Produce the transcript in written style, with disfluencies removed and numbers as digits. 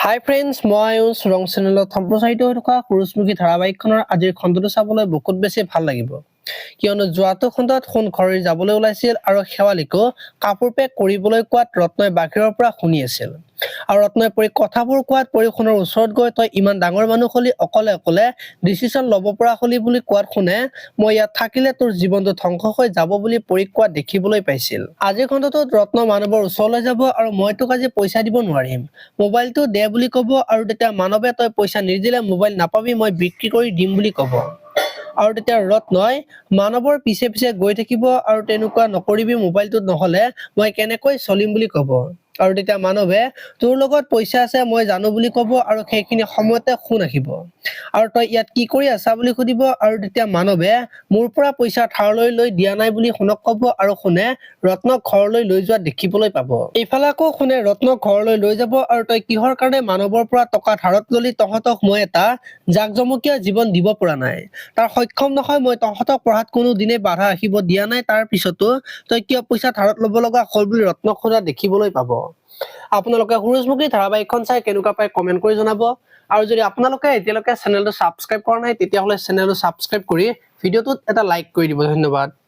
হাই friends, মই ৰং চেনেলত সম্প্ৰচাৰিত হৈ থকা সূৰুযমুখী ধাৰাবাহিকখনৰ আজিৰ খণ্ডটো চাবলৈ বহুত বেছি ভাল লাগিব, কিয়নো যোৱাটো খণ্ডত সোণ ঘৰি যাবলৈ ওলাইছিল আৰু শেৱালিকো কাপোৰ পেক কৰিবলৈ কোৱাত ৰত্নই বাহিৰৰ পৰা শুনি আছিল। আৰু ৰত্নই পৰীক কথাবোৰ কোৱাত পৰী সোণৰ ওচৰত গৈ তই ইমান ডাঙৰ মানুহ হলি, অকলে অকলে ডিচিশ্যন ল'ব পৰা হলি বুলি কোৱাত শুনে মই ইয়াত থাকিলে তোৰ জীৱনটো ধ্বংস হৈ যাব বুলি পৰীক কোৱাত দেখিবলৈ পাইছিল। আজিৰ খণ্ডটোত ৰত্ন মানৱৰ ওচৰলৈ যাব আৰু মই তোক আজি পইচা দিব নোৱাৰিম, মোবাইলটো দে বুলি ক'ব আৰু তেতিয়া মানৱে তই পইচা নিদিলে মোবাইল নাপাবি, মই বিক্ৰী কৰি দিম বুলি ক'ব। আৰু তেতিয়া ৰত্নই মানৱৰ পিছে পিছে গৈ থাকিব আৰু তেনেকুৱা নকৰিবি, মোবাইলটোত নহলে মই কেনেকৈ চলিম বুলি ক'ব। আৰু তেতিয়া মানৱে তোৰ লগত পইচা আছে মই জানো বুলি ক'ব আৰু সেইখিনি সময়তে সোণ আহিব আৰু তই ইয়াত কি কৰি আছা বুলি সুধিব। আৰু তেতিয়া মানৱে মোৰ পৰা পইচা ধাৰলৈ লৈ দিয়া নাই বুলি সোণক ক'ব আৰু সোণে ৰত্নক ঘৰলৈ লৈ যোৱা দেখিবলৈ পাব। এইফালে আকৌ সোণে ৰত্নক ঘৰলৈ লৈ যাব আৰু তই কিহৰ কাৰণে মানৱৰ পৰা টকা ধাৰত ললি, তহঁতক মই এটা জাকজমকীয়া জীৱন দিব পৰা নাই, তাৰ সক্ষম নহয় মই তহঁতক পঢ়াত কোনো দিনে বাধা ৰাখিব দিয়া নাই, তাৰ পিছতো তই কিয় পইচা ধাৰত ল'ব লগা হ'ল বুলি ৰত্নক সোধা দেখিবলৈ পাব। আপোনালোকে সূৰুযমুখী ধাৰাবাহিকখন চাই কেনেকুৱা পায় কমেন্ট কৰি জনাব। আৰু যদি আপোনালোকে এতিয়ালৈকে চেনেলটো ছাবস্ক্ৰাইব কৰা নাই তেতিয়াহ'লে চেনেলটো ছাবস্ক্ৰাইব কৰি ভিডিঅ'টোত এটা লাইক কৰি দিব। ধন্যবাদ।